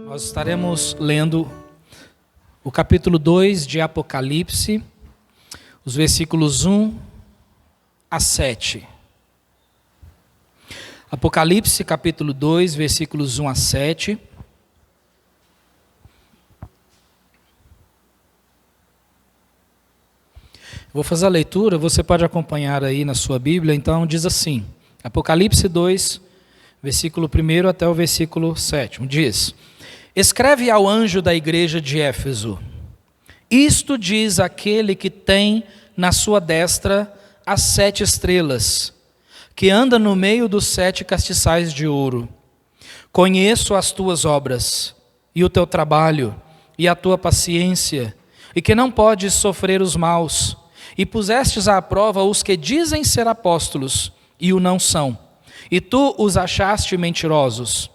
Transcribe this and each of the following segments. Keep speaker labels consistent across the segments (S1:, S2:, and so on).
S1: Nós estaremos lendo o capítulo 2 de Apocalipse, os versículos 1 a 7. Apocalipse, capítulo 2, versículos 1 a 7. Vou fazer a leitura, você pode acompanhar aí na sua Bíblia. Então diz assim, Apocalipse 2, versículo 1 até o versículo 7, diz: Escreve ao anjo da igreja de Éfeso: Isto diz aquele que tem na sua destra as 7 estrelas, que anda no meio dos 7 castiçais de ouro. Conheço as tuas obras, e o teu trabalho, e a tua paciência, e que não podes sofrer os maus, e pusestes à prova os que dizem ser apóstolos, e o não são, e tu os achaste mentirosos.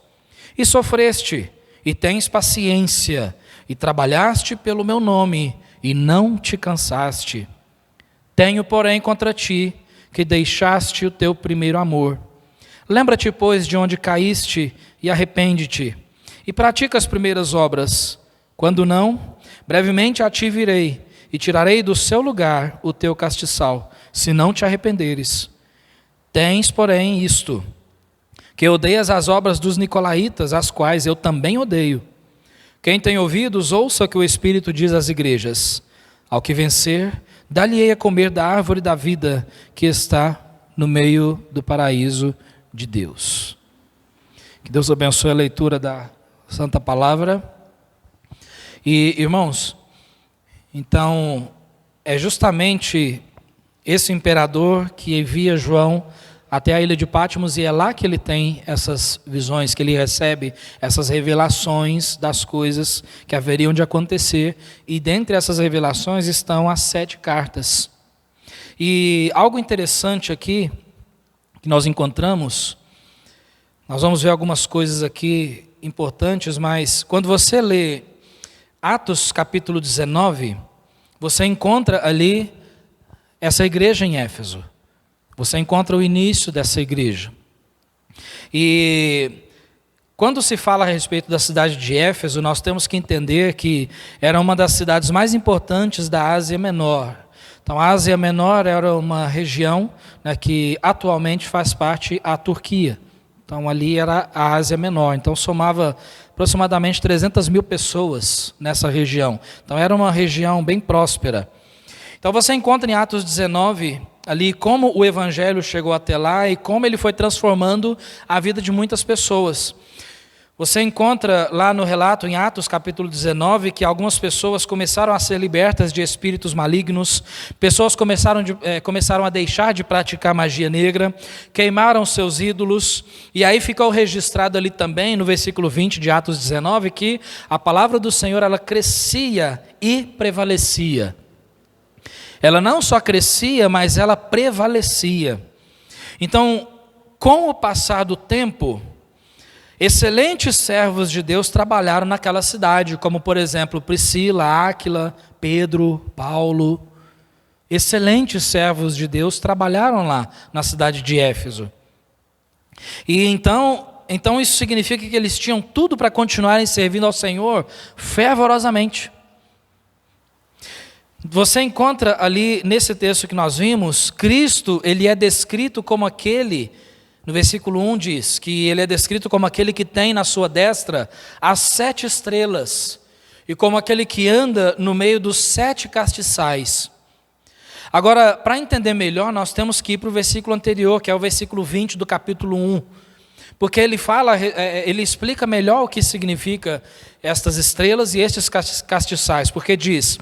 S1: E sofreste, e tens paciência, e trabalhaste pelo meu nome, e não te cansaste. Tenho, porém, contra ti, que deixaste o teu primeiro amor. Lembra-te, pois, de onde caíste, e arrepende-te, e pratica as primeiras obras. Quando não, brevemente a ti virei, e tirarei do seu lugar o teu castiçal, se não te arrependeres. Tens, porém, isto, que odeias as obras dos nicolaítas, as quais eu também odeio. Quem tem ouvidos, ouça o que o Espírito diz às igrejas. Ao que vencer, dar-lhe-ei a comer da árvore da vida, que está no meio do paraíso de Deus. Que Deus abençoe a leitura da Santa Palavra. E, irmãos, então, é justamente esse imperador que envia João até a ilha de Patmos, e é lá que ele tem essas visões, que ele recebe essas revelações das coisas que haveriam de acontecer, e dentre essas revelações estão as 7 cartas. E algo interessante aqui, que nós encontramos, nós vamos ver algumas coisas aqui importantes, mas quando você lê Atos capítulo 19, você encontra ali essa igreja em Éfeso. Você encontra o início dessa igreja. E quando se fala a respeito da cidade de Éfeso, nós temos que entender que era uma das cidades mais importantes da Ásia Menor. Então, a Ásia Menor era uma região, né, que atualmente faz parte da Turquia. Então, ali era a Ásia Menor. Então, somava aproximadamente 300 mil pessoas nessa região. Então, era uma região bem próspera. Então, você encontra em Atos 19... ali como o evangelho chegou até lá e como ele foi transformando a vida de muitas pessoas. Você encontra lá no relato em Atos capítulo 19 que algumas pessoas começaram a ser libertas de espíritos malignos, pessoas começaram a deixar de praticar magia negra, queimaram seus ídolos, e aí ficou registrado ali também no versículo 20 de Atos 19 que a palavra do Senhor ela crescia e prevalecia. Ela não só crescia, mas ela prevalecia. Então, com o passar do tempo, excelentes servos de Deus trabalharam naquela cidade, como por exemplo Priscila, Áquila, Pedro, Paulo. Excelentes servos de Deus trabalharam lá na cidade de Éfeso. E então isso significa que eles tinham tudo para continuarem servindo ao Senhor fervorosamente. Você encontra ali, nesse texto que nós vimos, Cristo, ele é descrito como aquele, no versículo 1 diz, que ele é descrito como aquele que tem na sua destra as 7 estrelas, e como aquele que anda no meio dos 7 castiçais. Agora, para entender melhor, nós temos que ir para o versículo anterior, que é o versículo 20 do capítulo 1, porque ele explica melhor o que significa estas estrelas e estes castiçais, porque diz: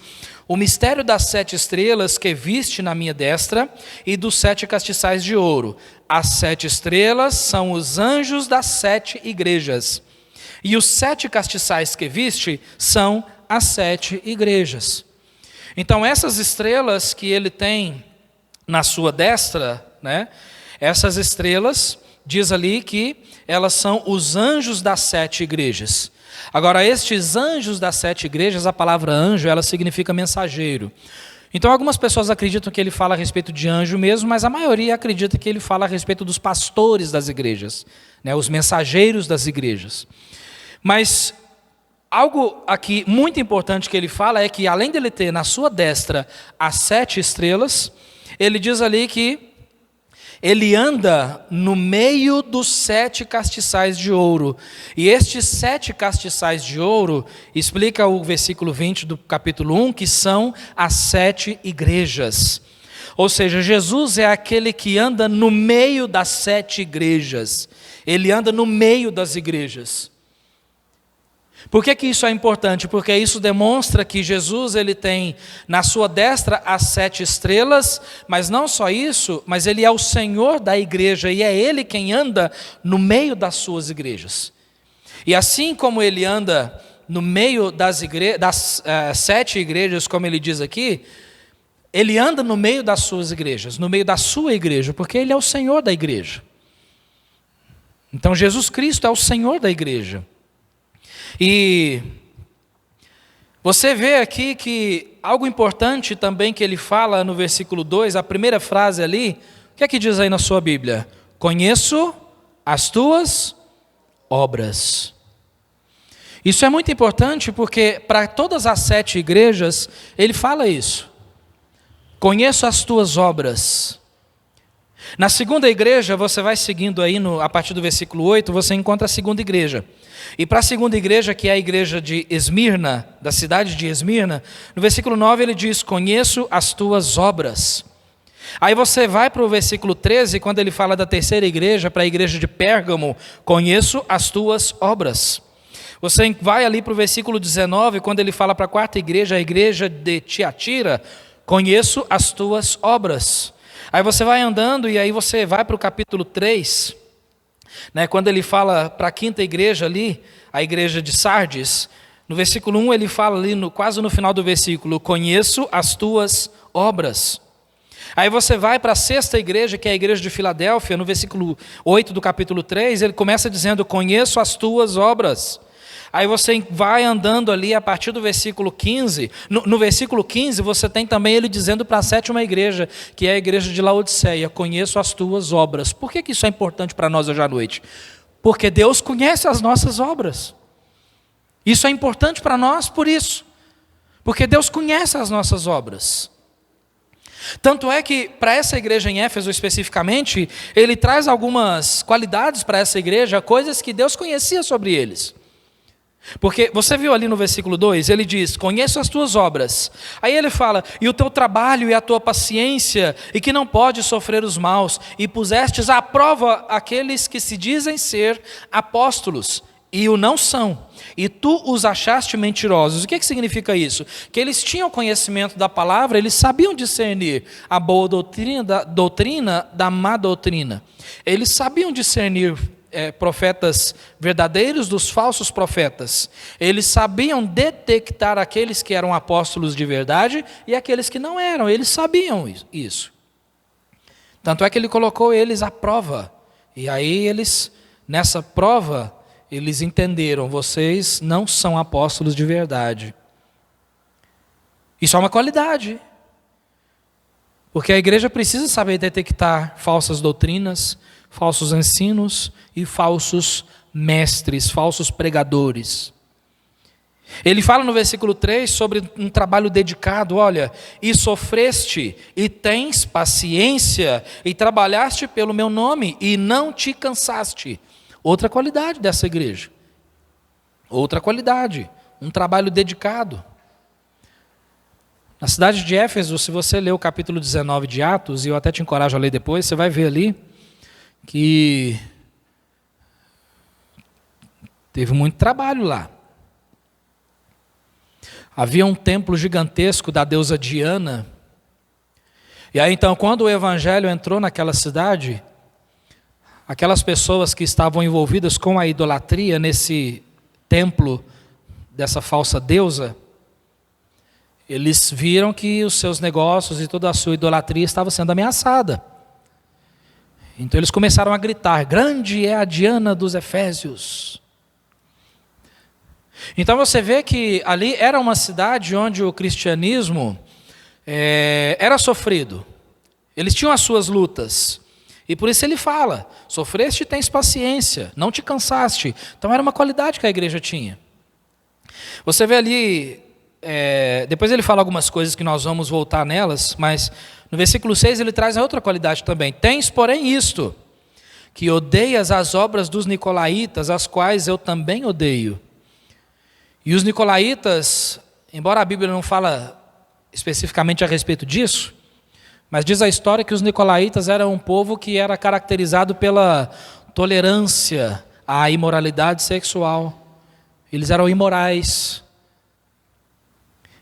S1: o mistério das 7 estrelas que viste na minha destra e dos 7 castiçais de ouro. As 7 estrelas são os anjos das 7 igrejas. E os 7 castiçais que viste são as 7 igrejas. Então essas estrelas que ele tem na sua destra, né, essas estrelas, diz ali que elas são os anjos das 7 igrejas. Agora, estes anjos das 7 igrejas, a palavra anjo, ela significa mensageiro. Então, algumas pessoas acreditam que ele fala a respeito de anjo mesmo, mas a maioria acredita que ele fala a respeito dos pastores das igrejas, né, os mensageiros das igrejas. Mas algo aqui muito importante que ele fala é que, além dele ter na sua destra as 7 estrelas, ele diz ali que ele anda no meio dos 7 castiçais de ouro. E estes 7 castiçais de ouro, explica o versículo 20 do capítulo 1, que são as 7 igrejas. Ou seja, Jesus é aquele que anda no meio das 7 igrejas. Ele anda no meio das igrejas. Por que isso é importante? Porque isso demonstra que Jesus ele tem na sua destra as 7 estrelas, mas não só isso, mas ele é o Senhor da igreja e é ele quem anda no meio das suas igrejas. E assim como ele anda no meio das 7 igrejas, como ele diz aqui, ele anda no meio das suas igrejas, no meio da sua igreja, porque ele é o Senhor da igreja. Então Jesus Cristo é o Senhor da igreja. E você vê aqui que algo importante também que ele fala no versículo 2, a primeira frase ali, o que é que diz aí na sua Bíblia? Conheço as tuas obras. Isso é muito importante porque para todas as 7 igrejas, ele fala isso. Conheço as tuas obras. Na segunda igreja, você vai seguindo aí, a partir do versículo 8, você encontra a segunda igreja. E para a segunda igreja, que é a igreja de Esmirna, da cidade de Esmirna, no versículo 9 ele diz, conheço as tuas obras. Aí você vai para o versículo 13, quando ele fala da terceira igreja, para a igreja de Pérgamo, conheço as tuas obras. Você vai ali para o versículo 19, quando ele fala para a quarta igreja, a igreja de Tiatira, conheço as tuas obras. Aí você vai andando e aí você vai para o capítulo 3, quando ele fala para a quinta igreja ali, a igreja de Sardes, no versículo 1 ele fala ali, quase no final do versículo, conheço as tuas obras. Aí você vai para a sexta igreja, que é a igreja de Filadélfia, no versículo 8 do capítulo 3, ele começa dizendo, conheço as tuas obras. Aí você vai andando ali a partir do versículo 15. No versículo 15 você tem também ele dizendo para a sétima igreja, que é a igreja de Laodiceia, conheço as tuas obras. Por que isso é importante para nós hoje à noite? Porque Deus conhece as nossas obras. Isso é importante para nós por isso. Porque Deus conhece as nossas obras. Tanto é que para essa igreja em Éfeso especificamente, ele traz algumas qualidades para essa igreja, coisas que Deus conhecia sobre eles. Porque você viu ali no versículo 2, ele diz, conheço as tuas obras. Aí ele fala, e o teu trabalho e a tua paciência, e que não podes sofrer os maus, e pusestes à prova aqueles que se dizem ser apóstolos, e o não são, e tu os achaste mentirosos. O que significa isso? Que eles tinham conhecimento da palavra, eles sabiam discernir a boa doutrina da má doutrina. Eles sabiam discernir profetas verdadeiros dos falsos profetas. Eles sabiam detectar aqueles que eram apóstolos de verdade e aqueles que não eram. Eles sabiam isso. Tanto é que ele colocou eles à prova. E aí eles, nessa prova, eles entenderam, vocês não são apóstolos de verdade. Isso é uma qualidade. Porque a igreja precisa saber detectar falsas doutrinas, falsos ensinos e falsos mestres, falsos pregadores. Ele fala no versículo 3 sobre um trabalho dedicado, olha, e sofreste, e tens paciência, e trabalhaste pelo meu nome, e não te cansaste. Outra qualidade dessa igreja. Outra qualidade, um trabalho dedicado. Na cidade de Éfeso, se você ler o capítulo 19 de Atos, e eu até te encorajo a ler depois, você vai ver ali, que teve muito trabalho lá. Havia um templo gigantesco da deusa Diana. E aí então, quando o evangelho entrou naquela cidade, aquelas pessoas que estavam envolvidas com a idolatria nesse templo dessa falsa deusa, eles viram que os seus negócios e toda a sua idolatria estava sendo ameaçada. Então eles começaram a gritar, grande é a Diana dos Efésios. Então você vê que ali era uma cidade onde o cristianismo era sofrido. Eles tinham as suas lutas. E por isso ele fala, sofreste e tens paciência, não te cansaste. Então era uma qualidade que a igreja tinha. Você vê ali, depois ele fala algumas coisas que nós vamos voltar nelas, mas no versículo 6 ele traz a outra qualidade também. Tens, porém, isto, que odeias as obras dos nicolaítas, as quais eu também odeio. E os nicolaítas, embora a Bíblia não fala especificamente a respeito disso, mas diz a história que os nicolaítas eram um povo que era caracterizado pela tolerância à imoralidade sexual. Eles eram imorais.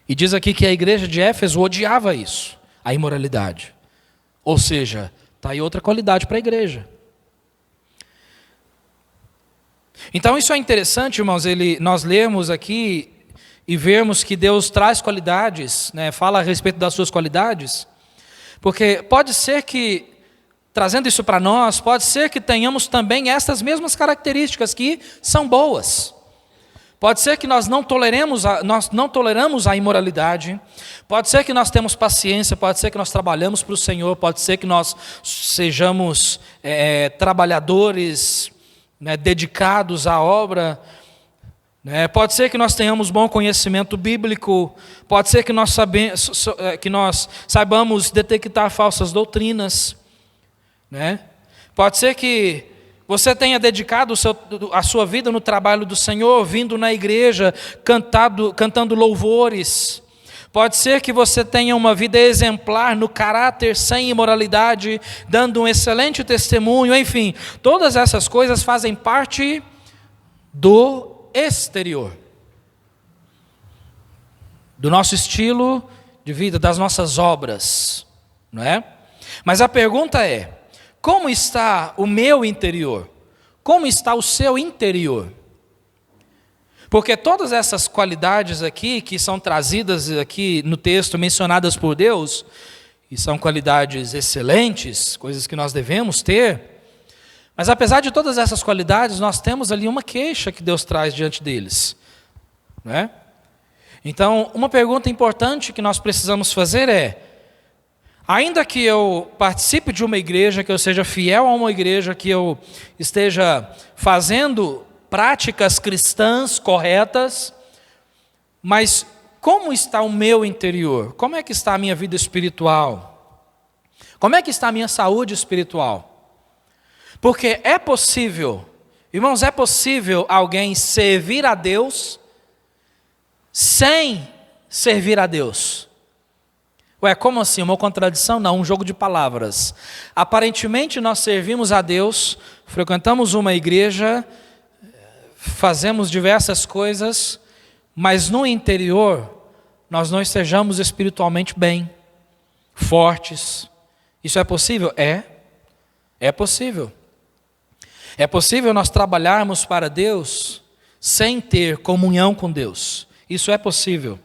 S1: E diz aqui que a igreja de Éfeso odiava isso, a imoralidade. Ou seja, está aí outra qualidade para a igreja. Então isso é interessante, irmãos, nós lemos aqui e vemos que Deus traz qualidades, né, fala a respeito das suas qualidades, porque pode ser que, trazendo isso para nós, pode ser que tenhamos também essas mesmas características que são boas. Pode ser que nós não toleramos a imoralidade, pode ser que nós temos paciência, pode ser que nós trabalhamos para o Senhor, pode ser que nós sejamos trabalhadores, né, dedicados à obra, né, pode ser que nós tenhamos bom conhecimento bíblico, pode ser que nós saibamos detectar falsas doutrinas, né? Pode ser que você tenha dedicado a sua vida no trabalho do Senhor, vindo na igreja, cantando louvores. Pode ser que você tenha uma vida exemplar no caráter, sem imoralidade, dando um excelente testemunho, enfim. Todas essas coisas fazem parte do exterior, do nosso estilo de vida, das nossas obras, não é? Mas a pergunta é: como está o meu interior? Como está o seu interior? Porque todas essas qualidades aqui, que são trazidas aqui no texto, mencionadas por Deus, e são qualidades excelentes, coisas que nós devemos ter, mas apesar de todas essas qualidades, nós temos ali uma queixa que Deus traz diante deles, não é? Então, uma pergunta importante que nós precisamos fazer é: ainda que eu participe de uma igreja, que eu seja fiel a uma igreja, que eu esteja fazendo práticas cristãs corretas, mas como está o meu interior? Como é que está a minha vida espiritual? Como é que está a minha saúde espiritual? Porque é possível, irmãos, é possível alguém servir a Deus sem servir a Deus. Ué, como assim? Uma contradição? Não, um jogo de palavras. Aparentemente nós servimos a Deus, frequentamos uma igreja, fazemos diversas coisas, mas no interior nós não estejamos espiritualmente bem, fortes. Isso é possível? É possível. É possível nós trabalharmos para Deus sem ter comunhão com Deus. Isso é possível.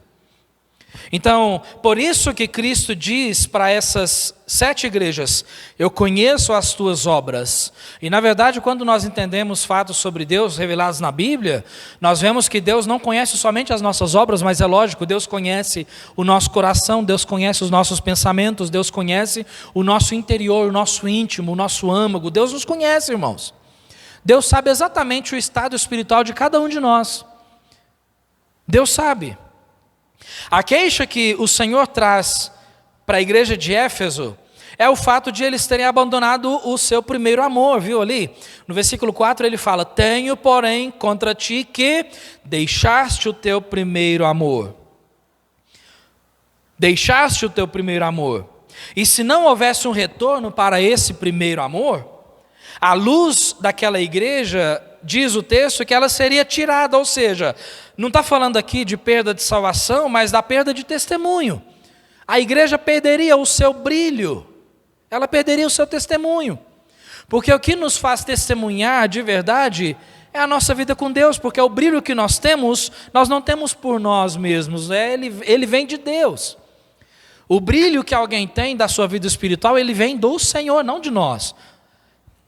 S1: Então, por isso que Cristo diz para essas 7 igrejas: eu conheço as tuas obras. E na verdade, quando nós entendemos fatos sobre Deus revelados na Bíblia, nós vemos que Deus não conhece somente as nossas obras, mas é lógico, Deus conhece o nosso coração, Deus conhece os nossos pensamentos, Deus conhece o nosso interior, o nosso íntimo, o nosso âmago. Deus nos conhece, irmãos. Deus sabe exatamente o estado espiritual de cada um de nós. Deus sabe. A queixa que o Senhor traz para a igreja de Éfeso é o fato de eles terem abandonado o seu primeiro amor, viu ali? No versículo 4 ele fala: tenho, porém, contra ti que deixaste o teu primeiro amor. Deixaste o teu primeiro amor. E se não houvesse um retorno para esse primeiro amor, a luz daquela igreja, diz o texto, que ela seria tirada, ou seja, não está falando aqui de perda de salvação, mas da perda de testemunho. A igreja perderia o seu brilho, ela perderia o seu testemunho, porque o que nos faz testemunhar de verdade é a nossa vida com Deus, porque o brilho que nós temos, nós não temos por nós mesmos, ele vem de Deus. O brilho que alguém tem da sua vida espiritual, ele vem do Senhor, não de nós.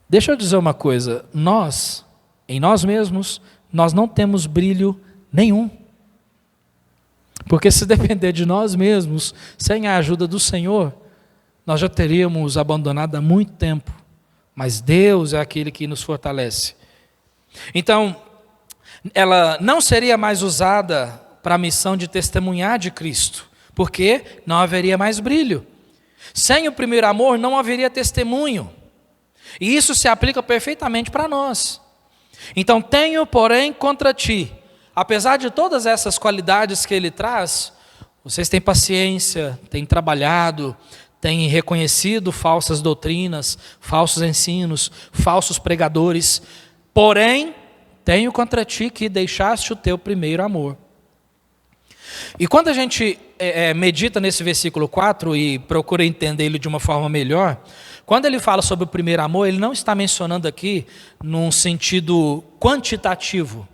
S1: Deixa eu dizer uma coisa, em nós mesmos, nós não temos brilho nenhum. Porque se depender de nós mesmos, sem a ajuda do Senhor, nós já teríamos abandonado há muito tempo. Mas Deus é aquele que nos fortalece. Então, ela não seria mais usada para a missão de testemunhar de Cristo, porque não haveria mais brilho. Sem o primeiro amor não haveria testemunho. E isso se aplica perfeitamente para nós. Então, tenho, porém, contra ti, apesar de todas essas qualidades que ele traz, vocês têm paciência, têm trabalhado, têm reconhecido falsas doutrinas, falsos ensinos, falsos pregadores, porém, tenho contra ti que deixaste o teu primeiro amor. E quando a gente medita nesse versículo 4 e procura entender ele de uma forma melhor, quando ele fala sobre o primeiro amor, ele não está mencionando aqui num sentido quantitativo,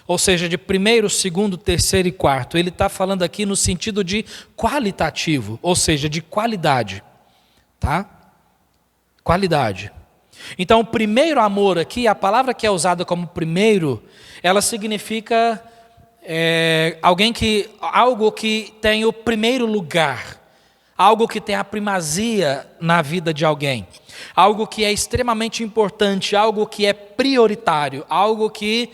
S1: ou seja, de primeiro, segundo, terceiro e quarto. Ele está falando aqui no sentido de qualitativo, ou seja, de qualidade. Tá? Qualidade. Então, o primeiro amor aqui, a palavra que é usada como primeiro, ela significa algo que tem o primeiro lugar, algo que tem a primazia na vida de alguém, algo que é extremamente importante, algo que é prioritário, algo que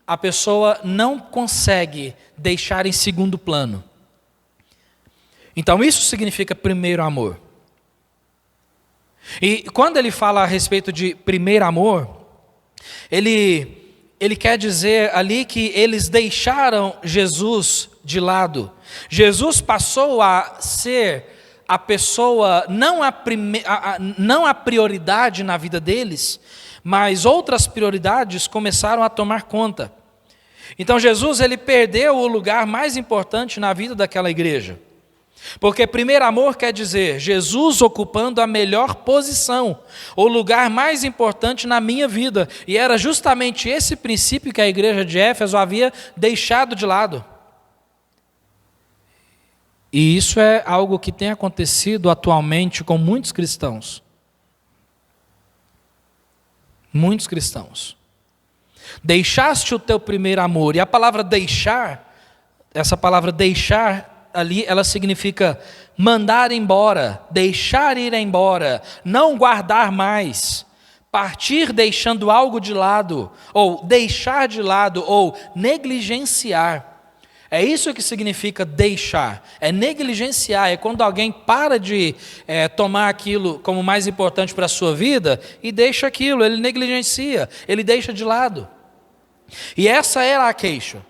S1: a pessoa não consegue deixar em segundo plano. Então isso significa primeiro amor. E quando ele fala a respeito de primeiro amor, ele quer dizer ali que eles deixaram Jesus de lado. Jesus passou a ser a pessoa, não a prioridade na vida deles, mas outras prioridades começaram a tomar conta. Então Jesus, ele perdeu o lugar mais importante na vida daquela igreja. Porque primeiro amor quer dizer Jesus ocupando a melhor posição, o lugar mais importante na minha vida. E era justamente esse princípio que a igreja de Éfeso havia deixado de lado. E isso é algo que tem acontecido atualmente com muitos cristãos. Muitos cristãos. Deixaste o teu primeiro amor. E a palavra deixar, essa palavra deixar ali, ela significa mandar embora, deixar ir embora, não guardar mais, partir deixando algo de lado, ou deixar de lado, ou negligenciar. É isso que significa deixar, é negligenciar, é quando alguém para de tomar aquilo como mais importante para a sua vida e deixa aquilo, ele negligencia, ele deixa de lado. E essa era a queixa.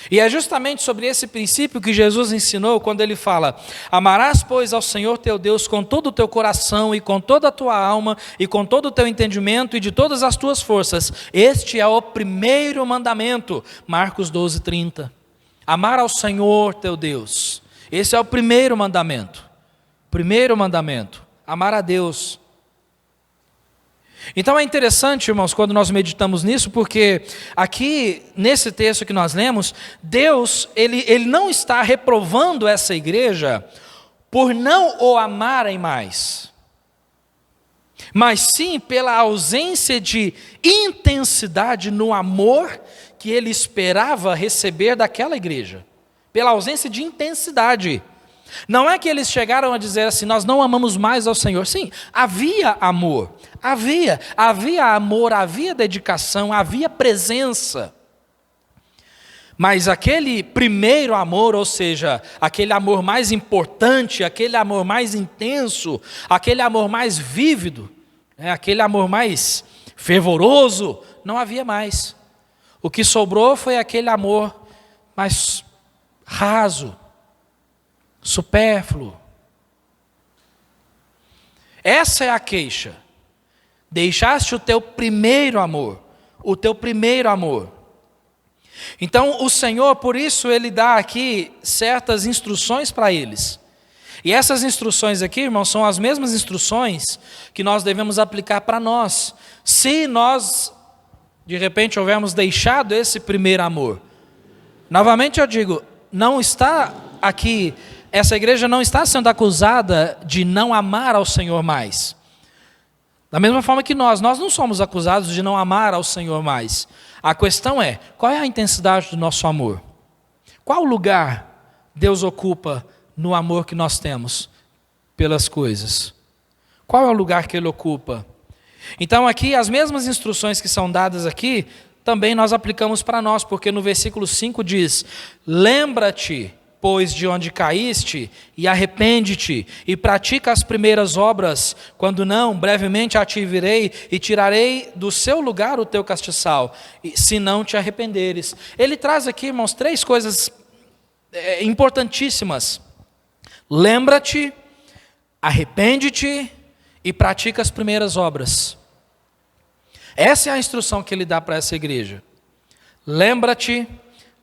S1: E é justamente sobre esse princípio que Jesus ensinou quando ele fala: amarás, pois, ao Senhor teu Deus com todo o teu coração e com toda a tua alma e com todo o teu entendimento e de todas as tuas forças. Este é o primeiro mandamento. Marcos 12:30. Amar ao Senhor teu Deus. Esse é o primeiro mandamento. Primeiro mandamento. Amar a Deus. Então é interessante, irmãos, quando nós meditamos nisso, porque aqui, nesse texto que nós lemos, Deus, ele não está reprovando essa igreja por não o amarem mais, mas sim pela ausência de intensidade no amor que ele esperava receber daquela igreja, pela ausência de intensidade. Não é que eles chegaram a dizer assim: nós não amamos mais ao Senhor. Sim, havia amor, havia amor, havia dedicação, havia presença. Mas aquele primeiro amor, ou seja, aquele amor mais importante, aquele amor mais intenso, aquele amor mais vívido, aquele amor mais fervoroso, não havia mais. O que sobrou foi aquele amor mais raso, supérfluo. Essa é a queixa. Deixaste o teu primeiro amor, o teu primeiro amor. Então o Senhor, por isso, ele dá aqui certas instruções para eles. E essas instruções aqui, irmãos, são as mesmas instruções que nós devemos aplicar para nós. Se nós, de repente, houvermos deixado esse primeiro amor. Novamente eu digo, não está aqui, essa igreja não está sendo acusada de não amar ao Senhor mais. Da mesma forma que nós não somos acusados de não amar ao Senhor mais. A questão é, qual é a intensidade do nosso amor? Qual lugar Deus ocupa no amor que nós temos pelas coisas? Qual é o lugar que Ele ocupa? Então aqui, as mesmas instruções que são dadas aqui, também nós aplicamos para nós, porque no versículo 5 diz: lembra-te, pois, de onde caíste, e arrepende-te, e pratica as primeiras obras, quando não, brevemente a te virei, e tirarei do seu lugar o teu castiçal, se não te arrependeres. Ele traz aqui, irmãos, 3 coisas importantíssimas: lembra-te, arrepende-te, e pratica as primeiras obras. Essa é a instrução que ele dá para essa igreja. Lembra-te,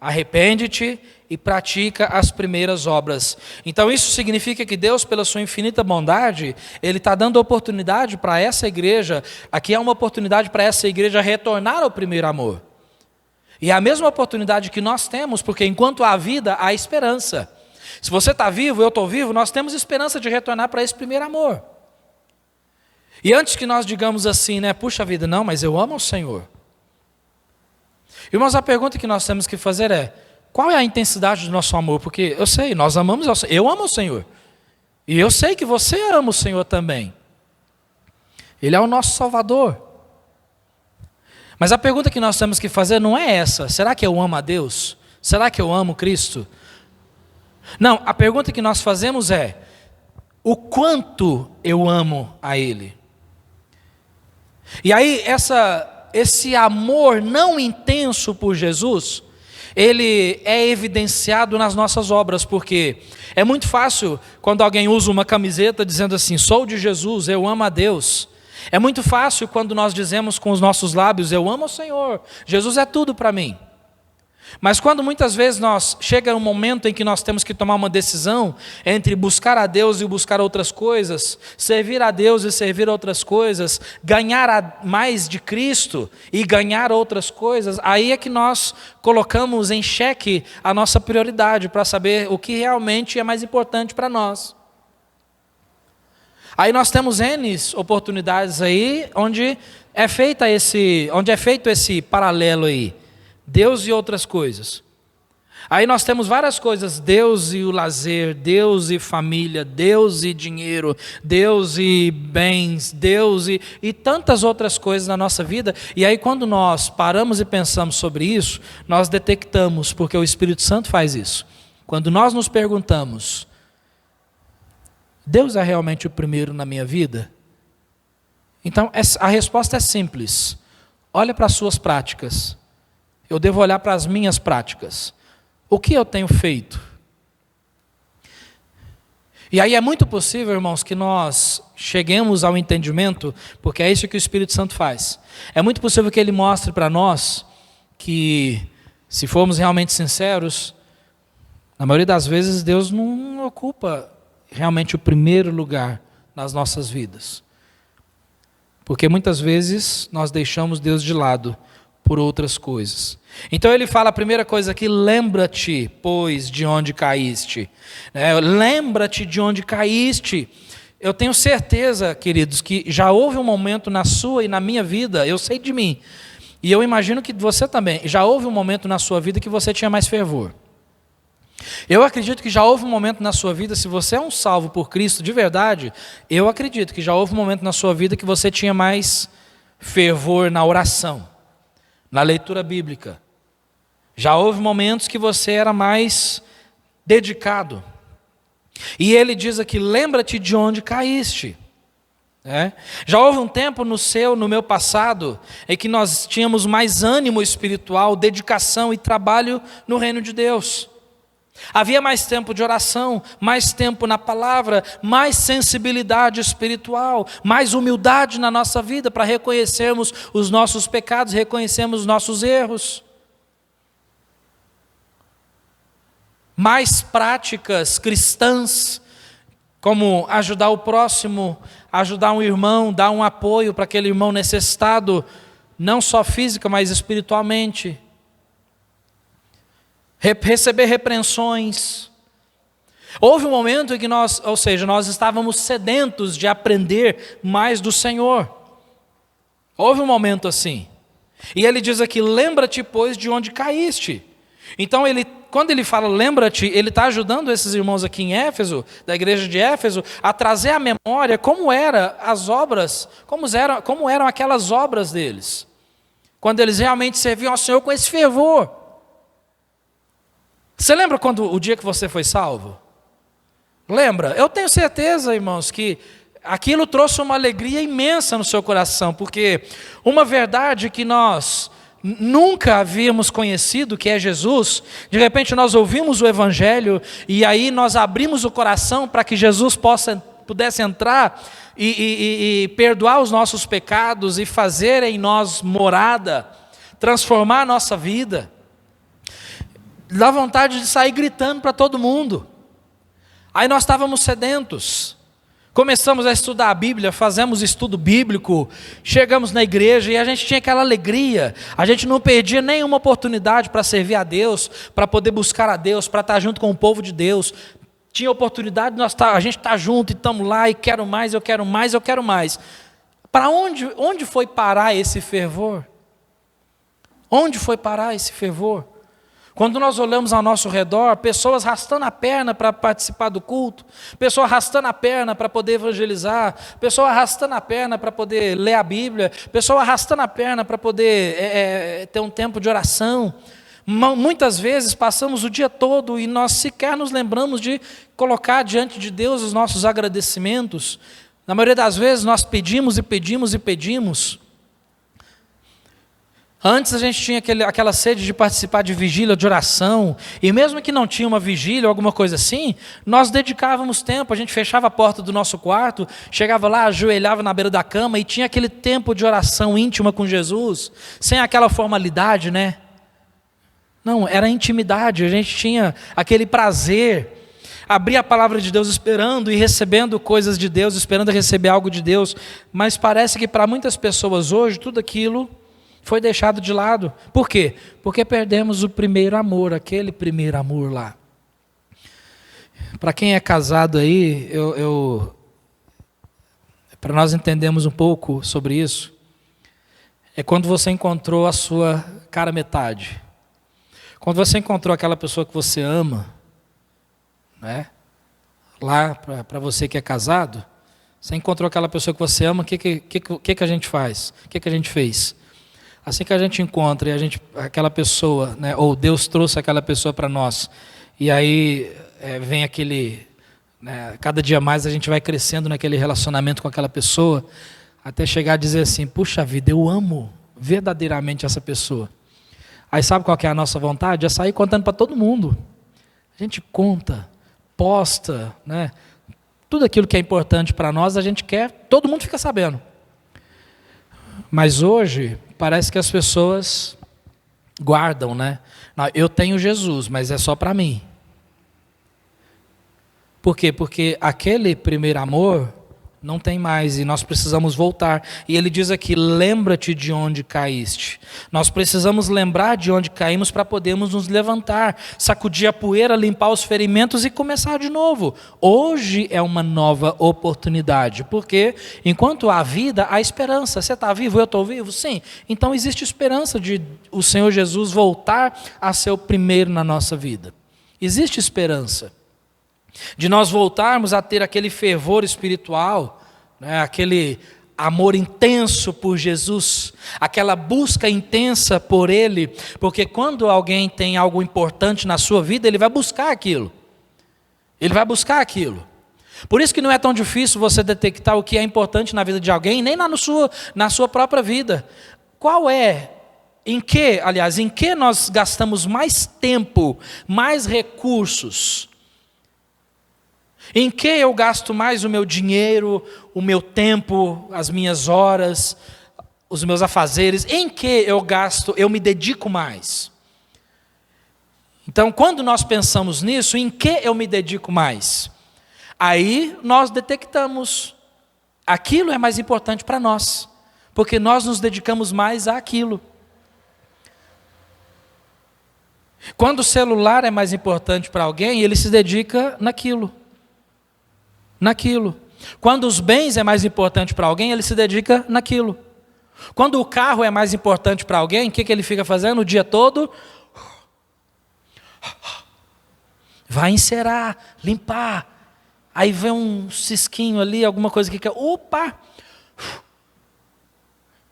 S1: arrepende-te e pratica as primeiras obras. Então isso significa que Deus, pela sua infinita bondade, Ele está dando oportunidade para essa igreja, aqui é uma oportunidade para essa igreja retornar ao primeiro amor. E é a mesma oportunidade que nós temos, porque enquanto há vida, há esperança. Se você está vivo, eu estou vivo, nós temos esperança de retornar para esse primeiro amor. E antes que nós digamos assim, né, puxa vida, não, mas eu amo o Senhor. Irmãos, a pergunta que nós temos que fazer é: qual é a intensidade do nosso amor? Porque eu sei, nós amamos ao Senhor, eu amo o Senhor. E eu sei que você ama o Senhor também. Ele é o nosso Salvador. Mas a pergunta que nós temos que fazer não é essa: será que eu amo a Deus? Será que eu amo Cristo? Não, a pergunta que nós fazemos é: o quanto eu amo a Ele? E aí, esse amor não intenso por Jesus, ele é evidenciado nas nossas obras, porque é muito fácil quando alguém usa uma camiseta dizendo assim: sou de Jesus, eu amo a Deus. É muito fácil quando nós dizemos com os nossos lábios: eu amo o Senhor, Jesus é tudo para mim. Mas quando muitas vezes chega um momento em que nós temos que tomar uma decisão entre buscar a Deus e buscar outras coisas, servir a Deus e servir outras coisas, ganhar mais de Cristo e ganhar outras coisas, aí é que nós colocamos em xeque a nossa prioridade para saber o que realmente é mais importante para nós. Aí nós temos N oportunidades aí onde é feito esse paralelo aí. Deus e outras coisas. Aí nós temos várias coisas: Deus e o lazer, Deus e família, Deus e dinheiro, Deus e bens, Deus e tantas outras coisas na nossa vida. E aí quando nós paramos e pensamos sobre isso, nós detectamos, porque o Espírito Santo faz isso. Quando nós nos perguntamos: Deus é realmente o primeiro na minha vida? Então a resposta é simples: olha para as suas práticas. Eu devo olhar para as minhas práticas. O que eu tenho feito? E aí é muito possível, irmãos, que nós cheguemos ao entendimento, porque é isso que o Espírito Santo faz. É muito possível que Ele mostre para nós que, se formos realmente sinceros, na maioria das vezes Deus não ocupa realmente o primeiro lugar nas nossas vidas. Porque muitas vezes nós deixamos Deus de lado por outras coisas. Então ele fala a primeira coisa aqui: lembra-te, pois, de onde caíste. Lembra-te de onde caíste. Eu tenho certeza, queridos, que já houve um momento na sua e na minha vida, eu sei de mim, e eu imagino que você também, já houve um momento na sua vida que você tinha mais fervor. Eu acredito que já houve um momento na sua vida, se você é um salvo por Cristo de verdade, eu acredito que já houve um momento na sua vida que você tinha mais fervor na oração, na leitura bíblica. Já houve momentos que você era mais dedicado. E ele diz aqui: lembra-te de onde caíste. Já houve um tempo no meu passado, em que nós tínhamos mais ânimo espiritual, dedicação e trabalho no reino de Deus. Havia mais tempo de oração, mais tempo na palavra, mais sensibilidade espiritual, mais humildade na nossa vida para reconhecermos os nossos pecados, reconhecermos os nossos erros. Mais práticas cristãs, como ajudar o próximo, ajudar um irmão, dar um apoio para aquele irmão necessitado, não só física, mas espiritualmente. Receber repreensões. Houve um momento em que nós estávamos sedentos de aprender mais do Senhor. Houve um momento assim. E ele diz aqui: lembra-te, pois, de onde caíste. Então, quando ele fala lembra-te, ele está ajudando esses irmãos aqui em Éfeso, da igreja de Éfeso, a trazer à memória como eram as obras, como eram aquelas obras deles. quando eles realmente serviam ao Senhor com esse fervor. Você lembra quando o dia que você foi salvo? Lembra? Eu tenho certeza, irmãos, que aquilo trouxe uma alegria imensa no seu coração, porque uma verdade que nós nunca havíamos conhecido, que é Jesus, de repente nós ouvimos o Evangelho, e aí nós abrimos o coração para que Jesus pudesse entrar e perdoar os nossos pecados, e fazer em nós morada, transformar a nossa vida. Dá vontade de sair gritando para todo mundo. Aí nós estávamos sedentos, começamos a estudar a Bíblia, fazemos estudo bíblico, chegamos na igreja e a gente tinha aquela alegria, a gente não perdia nenhuma oportunidade para servir a Deus, para poder buscar a Deus, para estar junto com o povo de Deus. Tinha oportunidade de a gente estar junto e estamos lá, e quero mais, eu quero mais, eu quero mais. Para onde foi parar esse fervor? Onde foi parar esse fervor? Quando nós olhamos ao nosso redor, pessoas arrastando a perna para participar do culto, pessoas arrastando a perna para poder evangelizar, pessoas arrastando a perna para poder ler a Bíblia, pessoas arrastando a perna para poder ter um tempo de oração. Muitas vezes passamos o dia todo e nós sequer nos lembramos de colocar diante de Deus os nossos agradecimentos. Na maioria das vezes nós pedimos e pedimos e pedimos. Antes a gente tinha aquela sede de participar de vigília, de oração, e mesmo que não tinha uma vigília ou alguma coisa assim, nós dedicávamos tempo, a gente fechava a porta do nosso quarto, chegava lá, ajoelhava na beira da cama e tinha aquele tempo de oração íntima com Jesus, sem aquela formalidade, né? Não, era intimidade, a gente tinha aquele prazer, abrir a palavra de Deus esperando e recebendo coisas de Deus, esperando receber algo de Deus, mas parece que para muitas pessoas hoje, tudo aquilo foi deixado de lado. Por quê? Porque perdemos o primeiro amor, aquele primeiro amor lá. Para quem é casado aí, para nós entendermos um pouco sobre isso, é quando você encontrou a sua cara metade. Quando você encontrou aquela pessoa que você ama, né? Lá, para você que é casado, você encontrou aquela pessoa que você ama, o que a gente faz? O que a gente fez? Assim que a gente encontra aquela pessoa, né, ou Deus trouxe aquela pessoa para nós, e aí vem aquele, né, cada dia mais a gente vai crescendo naquele relacionamento com aquela pessoa, até chegar a dizer assim, puxa vida, eu amo verdadeiramente essa pessoa. Aí sabe qual que é a nossa vontade? É sair contando para todo mundo. A gente conta, posta, né, tudo aquilo que é importante para nós, a gente quer, todo mundo fica sabendo. Mas hoje, parece que as pessoas guardam, né? Não, eu tenho Jesus, mas é só para mim. Por quê? Porque aquele primeiro amor não tem mais e nós precisamos voltar. E ele diz aqui, lembra-te de onde caíste. Nós precisamos lembrar de onde caímos para podermos nos levantar, sacudir a poeira, limpar os ferimentos e começar de novo. Hoje é uma nova oportunidade, porque enquanto há vida, há esperança. Você está vivo, eu estou vivo? Sim. Então existe esperança de o Senhor Jesus voltar a ser o primeiro na nossa vida. Existe esperança de nós voltarmos a ter aquele fervor espiritual, né, aquele amor intenso por Jesus, aquela busca intensa por Ele, porque quando alguém tem algo importante na sua vida, ele vai buscar aquilo. Ele vai buscar aquilo. Por isso que não é tão difícil você detectar o que é importante na vida de alguém, nem na sua própria vida. Em que nós gastamos mais tempo, mais recursos? Em que eu gasto mais o meu dinheiro, o meu tempo, as minhas horas, os meus afazeres? Em que eu me dedico mais? Então, quando nós pensamos nisso, em que eu me dedico mais? Aí nós detectamos, aquilo é mais importante para nós, porque nós nos dedicamos mais àquilo. Quando o celular é mais importante para alguém, ele se dedica naquilo. Quando os bens é mais importante para alguém, ele se dedica naquilo. Quando o carro é mais importante para alguém, o que ele fica fazendo o dia todo? Vai encerar, limpar. Aí vem um cisquinho ali, alguma coisa que quer. Opa!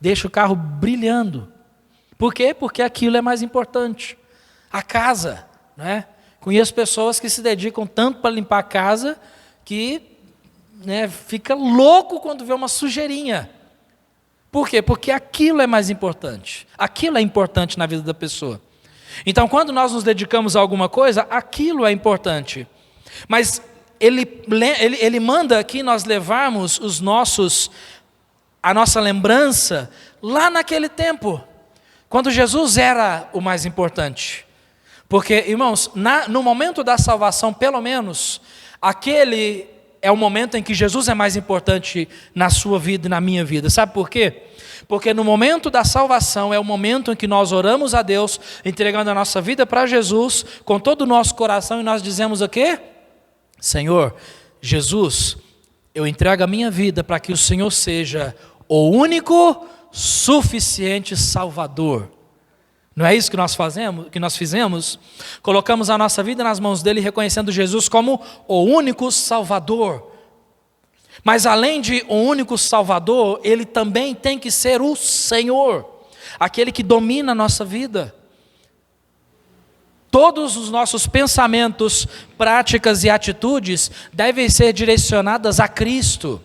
S1: Deixa o carro brilhando. Por quê? Porque aquilo é mais importante. A casa, né? Conheço pessoas que se dedicam tanto para limpar a casa que, né, fica louco quando vê uma sujeirinha. Por quê? Porque aquilo é mais importante. Aquilo é importante na vida da pessoa. Então, quando nós nos dedicamos a alguma coisa, aquilo é importante. Mas ele manda aqui nós levarmos a nossa lembrança lá naquele tempo, quando Jesus era o mais importante. Porque, irmãos, no momento da salvação, pelo menos, aquele é o momento em que Jesus é mais importante na sua vida e na minha vida. Sabe por quê? Porque no momento da salvação é o momento em que nós oramos a Deus, entregando a nossa vida para Jesus, com todo o nosso coração, e nós dizemos o quê? Senhor, Jesus, eu entrego a minha vida para que o Senhor seja o único, suficiente Salvador. Não é isso que nós fizemos? Colocamos a nossa vida nas mãos dele, reconhecendo Jesus como o único Salvador. Mas além de o único Salvador, ele também tem que ser o Senhor, aquele que domina a nossa vida. Todos os nossos pensamentos, práticas e atitudes devem ser direcionadas a Cristo.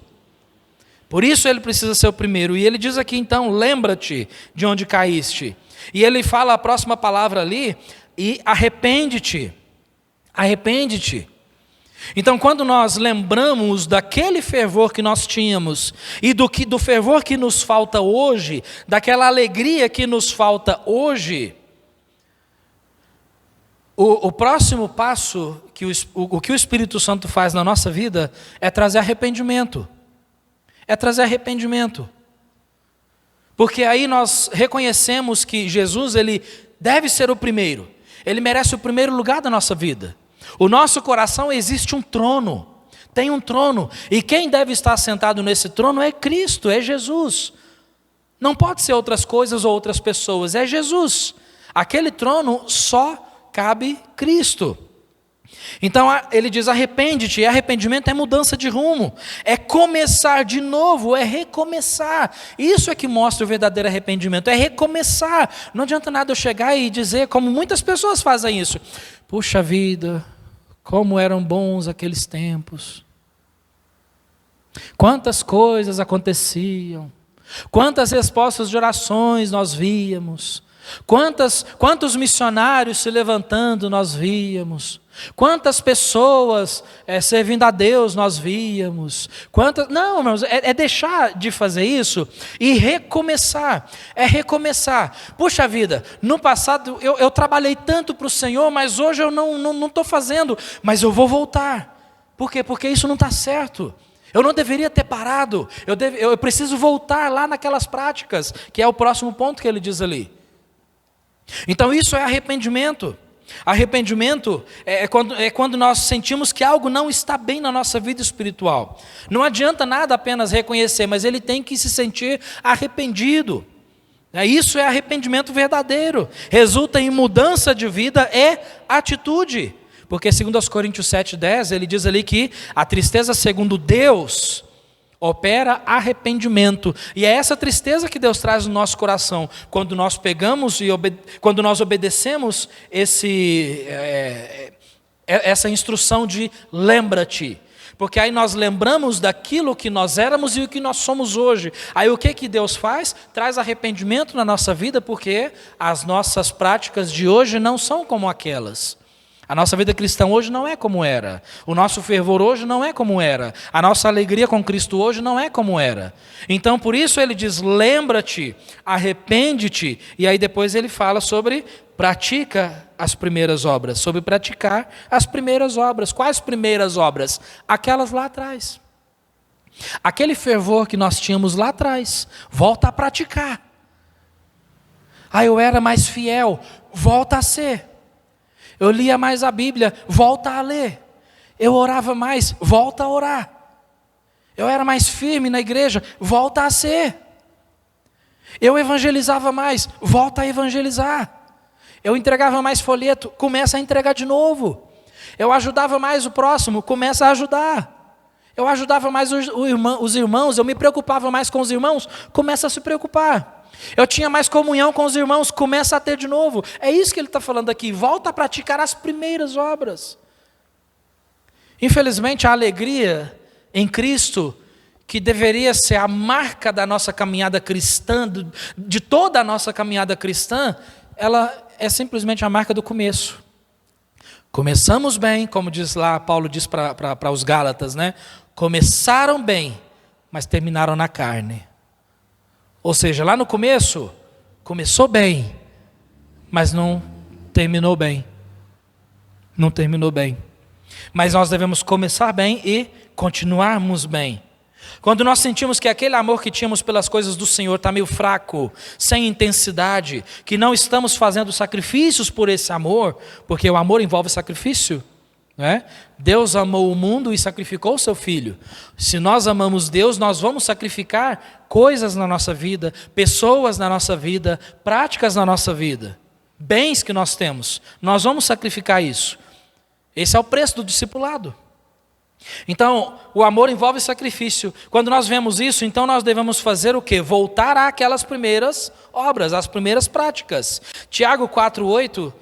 S1: Por isso ele precisa ser o primeiro. E ele diz aqui então, lembra-te de onde caíste. E ele fala a próxima palavra ali, e arrepende-te. Arrepende-te. Então, quando nós lembramos daquele fervor que nós tínhamos, e do fervor que nos falta hoje, daquela alegria que nos falta hoje, o próximo passo que o Espírito Santo faz na nossa vida é trazer arrependimento. É trazer arrependimento. Porque aí nós reconhecemos que Jesus, ele deve ser o primeiro. Ele merece o primeiro lugar da nossa vida. O nosso coração existe um trono. Tem um trono. E quem deve estar sentado nesse trono é Cristo, é Jesus. Não pode ser outras coisas ou outras pessoas, é Jesus. Aquele trono só cabe Cristo. Então ele diz, arrepende-te. E arrependimento é mudança de rumo, é começar de novo, é recomeçar. Isso é que mostra o verdadeiro arrependimento, é recomeçar. Não adianta nada eu chegar e dizer, como muitas pessoas fazem isso: puxa vida, como eram bons aqueles tempos, quantas coisas aconteciam, quantas respostas de orações nós víamos, quantos missionários se levantando nós víamos, quantas pessoas servindo a Deus nós víamos, não, irmãos, é deixar de fazer isso e recomeçar, é recomeçar. Puxa vida, no passado eu trabalhei tanto para o Senhor, mas hoje eu não estou fazendo, mas eu vou voltar. Por quê? Porque isso não está certo. Eu não deveria ter parado, eu preciso voltar lá naquelas práticas, que é o próximo ponto que ele diz ali. Então isso é arrependimento. Arrependimento é quando nós sentimos que algo não está bem na nossa vida espiritual. Não adianta nada apenas reconhecer, mas ele tem que se sentir arrependido. Isso é arrependimento verdadeiro. Resulta em mudança de vida, é atitude. Porque segundo aos Coríntios 7:10, ele diz ali que a tristeza segundo Deus opera arrependimento. E é essa tristeza que Deus traz no nosso coração, quando nós pegamos e quando nós obedecemos essa instrução de lembra-te. Porque aí nós lembramos daquilo que nós éramos e o que nós somos hoje. Aí o que Deus faz? Traz arrependimento na nossa vida, porque as nossas práticas de hoje não são como aquelas. A nossa vida cristã hoje não é como era. O nosso fervor hoje não é como era. A nossa alegria com Cristo hoje não é como era. Então, por isso ele diz, lembra-te, arrepende-te. E aí depois ele fala sobre pratica as primeiras obras. Sobre praticar as primeiras obras. Quais primeiras obras? Aquelas lá atrás. Aquele fervor que nós tínhamos lá atrás. Volta a praticar. Eu era mais fiel. Volta a ser. Eu lia mais a Bíblia, volta a ler. Eu orava mais, volta a orar. Eu era mais firme na igreja, volta a ser. Eu evangelizava mais, volta a evangelizar. Eu entregava mais folheto, começa a entregar de novo. Eu ajudava mais o próximo, começa a ajudar. Eu ajudava mais os irmãos, eu me preocupava mais com os irmãos, começa a se preocupar. Eu tinha mais comunhão com os irmãos, começa a ter de novo. É isso que ele está falando aqui, volta a praticar as primeiras obras. Infelizmente, a alegria em Cristo, que deveria ser a marca da nossa caminhada cristã, de toda a nossa caminhada cristã, ela é simplesmente a marca do começo. Começamos bem, como diz lá, Paulo diz para os Gálatas, né? Começaram bem, mas terminaram na carne. Ou seja, lá no começo, começou bem, mas não terminou bem. Não terminou bem. Mas nós devemos começar bem e continuarmos bem. Quando nós sentimos que aquele amor que tínhamos pelas coisas do Senhor está meio fraco, sem intensidade, que não estamos fazendo sacrifícios por esse amor, porque o amor envolve sacrifício, não é? Deus amou o mundo e sacrificou o seu Filho. Se nós amamos Deus, nós vamos sacrificar coisas na nossa vida, pessoas na nossa vida, práticas na nossa vida, bens que nós temos. Nós vamos sacrificar isso. Esse é o preço do discipulado. Então, o amor envolve sacrifício. Quando nós vemos isso, então nós devemos fazer o quê? Voltar àquelas primeiras obras, às primeiras práticas. Tiago 4,8,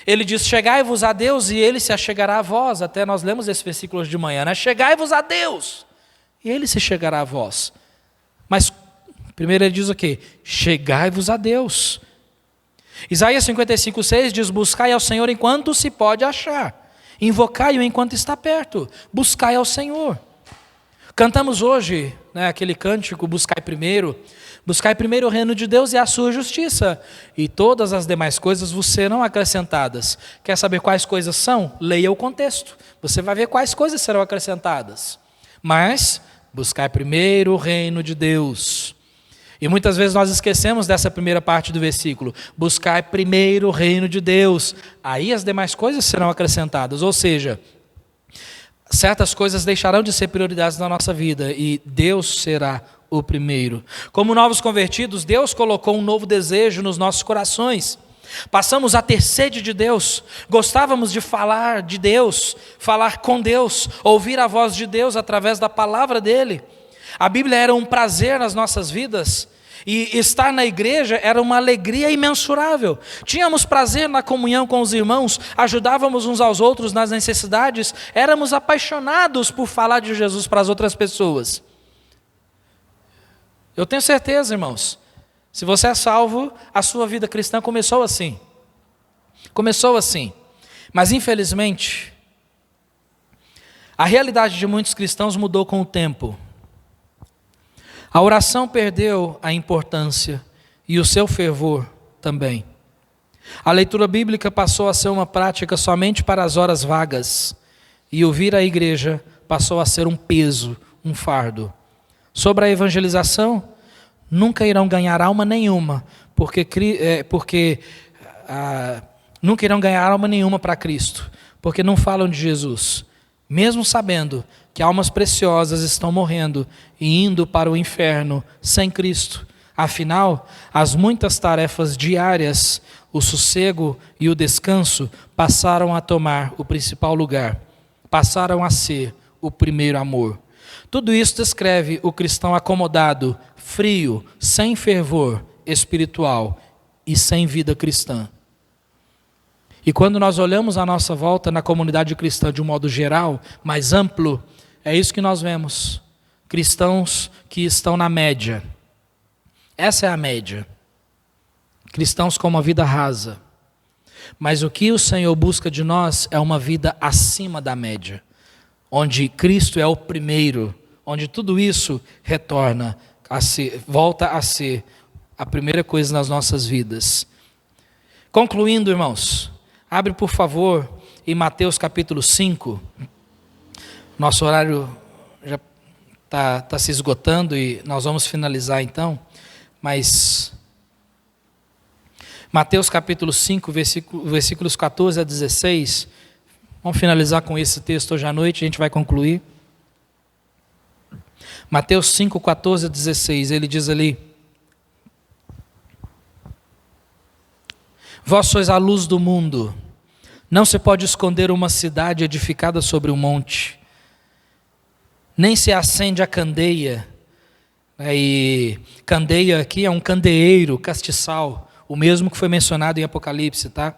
S1: ele diz, chegai-vos a Deus e Ele se achegará a vós. Até nós lemos esse versículo hoje de manhã, né? Chegai-vos a Deus e Ele se chegará a vós. Mas, primeiro ele diz o quê? Chegai-vos a Deus. Isaías 55,6 diz, buscai ao Senhor enquanto se pode achar. Invocai-o enquanto está perto, buscai ao Senhor. Cantamos hoje, né, aquele cântico, buscai primeiro o reino de Deus e a sua justiça, e todas as demais coisas vos serão acrescentadas. Quer saber quais coisas são? Leia o contexto, você vai ver quais coisas serão acrescentadas. Mas, buscai primeiro o reino de Deus. E muitas vezes nós esquecemos dessa primeira parte do versículo. Buscai primeiro o reino de Deus, aí as demais coisas serão acrescentadas. Ou seja, certas coisas deixarão de ser prioridades na nossa vida e Deus será o primeiro. Como novos convertidos, Deus colocou um novo desejo nos nossos corações. Passamos a ter sede de Deus, gostávamos de falar de Deus, falar com Deus, ouvir a voz de Deus através da palavra dEle. A Bíblia era um prazer nas nossas vidas e estar na igreja era uma alegria imensurável. Tínhamos prazer na comunhão com os irmãos, ajudávamos uns aos outros nas necessidades, éramos apaixonados por falar de Jesus para as outras pessoas. Eu tenho certeza, irmãos, se você é salvo, a sua vida cristã começou assim. Começou assim. Mas infelizmente, a realidade de muitos cristãos mudou com o tempo. A oração perdeu a importância e o seu fervor também. A leitura bíblica passou a ser uma prática somente para as horas vagas e ouvir a igreja passou a ser um peso, um fardo. Sobre a evangelização, nunca irão ganhar alma nenhuma, nunca irão ganhar alma nenhuma para Cristo, porque não falam de Jesus, mesmo sabendo que almas preciosas estão morrendo e indo para o inferno sem Cristo. Afinal, as muitas tarefas diárias, o sossego e o descanso passaram a tomar o principal lugar, passaram a ser o primeiro amor. Tudo isso descreve o cristão acomodado, frio, sem fervor espiritual e sem vida cristã. E quando nós olhamos à nossa volta na comunidade cristã de um modo geral, mais amplo, é isso que nós vemos. Cristãos que estão na média. Essa é a média. Cristãos com uma vida rasa. Mas o que o Senhor busca de nós é uma vida acima da média. Onde Cristo é o primeiro. Onde tudo isso retorna a ser, volta a ser a primeira coisa nas nossas vidas. Concluindo, irmãos, abre por favor em Mateus capítulo 5. Nosso horário já está se esgotando e nós vamos finalizar então. Mas Mateus capítulo 5, versículos 14 a 16. Vamos finalizar com esse texto hoje à noite, a gente vai concluir. Mateus 5, 14 a 16, ele diz ali: Vós sois a luz do mundo. Não se pode esconder uma cidade edificada sobre um monte. Nem se acende a candeia, E candeia aqui é um candeeiro, castiçal, o mesmo que foi mencionado em Apocalipse, tá?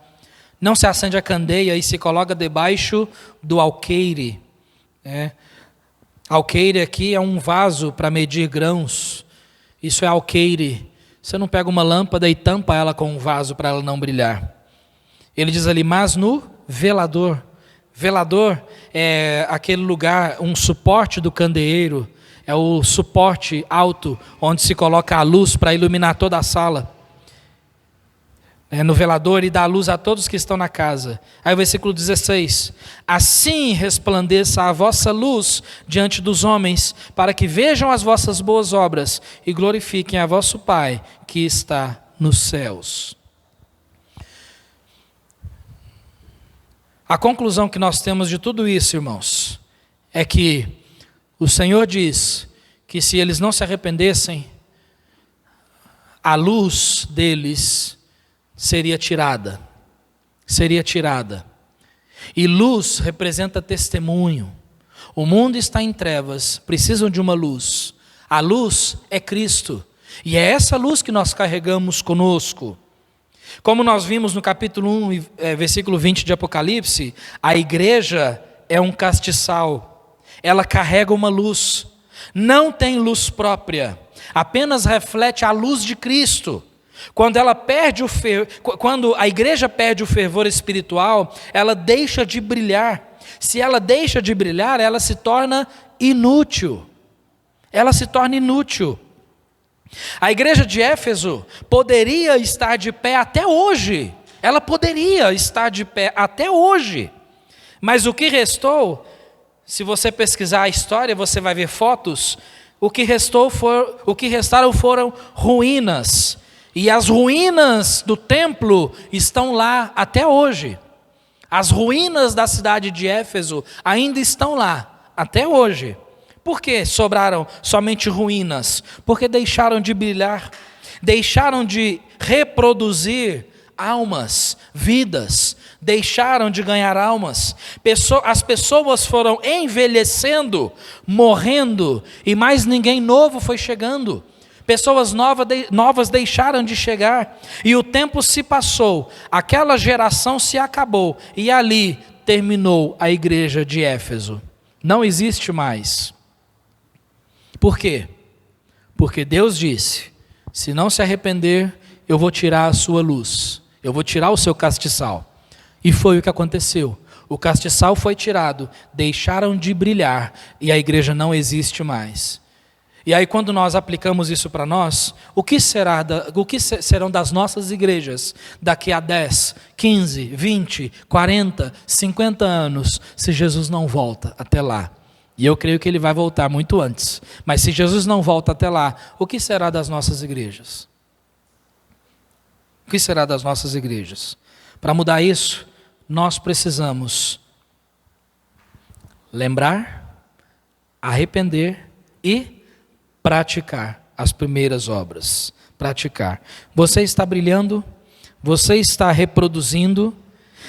S1: Não se acende a candeia e se coloca debaixo do alqueire. Alqueire aqui é um vaso para medir grãos. Isso é alqueire. Você não pega uma lâmpada e tampa ela com um vaso para ela não brilhar. Ele diz ali, mas no velador. Velador é aquele lugar, um suporte do candeeiro. É o suporte alto onde se coloca a luz para iluminar toda a sala. No velador e dá luz a todos que estão na casa. Aí o versículo 16. Assim resplandeça a vossa luz diante dos homens, para que vejam as vossas boas obras e glorifiquem a vosso Pai que está nos céus. A conclusão que nós temos de tudo isso, irmãos, é que o Senhor diz que se eles não se arrependessem, a luz deles seria tirada. Seria tirada. E luz representa testemunho. O mundo está em trevas, precisam de uma luz. A luz é Cristo. E é essa luz que nós carregamos conosco. Como nós vimos no capítulo 1, versículo 20 de Apocalipse, a igreja é um castiçal. Ela carrega uma luz. Não tem luz própria. Apenas reflete a luz de Cristo. Quando a igreja perde o fervor espiritual, ela deixa de brilhar. Se ela deixa de brilhar, ela se torna inútil. Ela se torna inútil. A igreja de Éfeso poderia estar de pé até hoje. Ela poderia estar de pé até hoje. Mas o que restou, se você pesquisar a história, você vai ver fotos, o que restaram foram ruínas. E as ruínas do templo estão lá até hoje. As ruínas da cidade de Éfeso ainda estão lá até hoje. Por que sobraram somente ruínas? Porque deixaram de brilhar, deixaram de reproduzir almas, vidas, deixaram de ganhar almas. As pessoas foram envelhecendo, morrendo, e mais ninguém novo foi chegando. Pessoas novas deixaram de chegar, e o tempo se passou, aquela geração se acabou, e ali terminou a igreja de Éfeso. Não existe mais. Por quê? Porque Deus disse, se não se arrepender, eu vou tirar a sua luz, eu vou tirar o seu castiçal. E foi o que aconteceu. O castiçal foi tirado, deixaram de brilhar, e a igreja não existe mais. E aí quando nós aplicamos isso para nós, o que serão das nossas igrejas daqui a 10, 15, 20, 40, 50 anos, se Jesus não volta até lá? E eu creio que ele vai voltar muito antes. Mas se Jesus não volta até lá, o que será das nossas igrejas? O que será das nossas igrejas? Para mudar isso, nós precisamos lembrar, arrepender e praticar as primeiras obras. Praticar. Você está brilhando? Você está reproduzindo?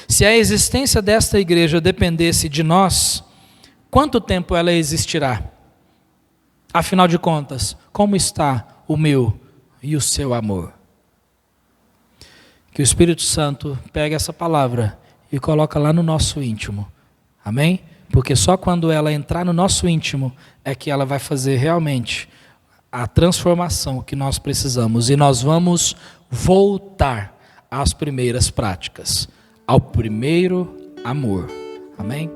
S1: Se a existência desta igreja dependesse de nós, quanto tempo ela existirá? Afinal de contas, como está o meu e o seu amor? Que o Espírito Santo pegue essa palavra e coloque lá no nosso íntimo. Amém? Porque só quando ela entrar no nosso íntimo é que ela vai fazer realmente a transformação que nós precisamos. E nós vamos voltar às primeiras práticas, ao primeiro amor. Amém?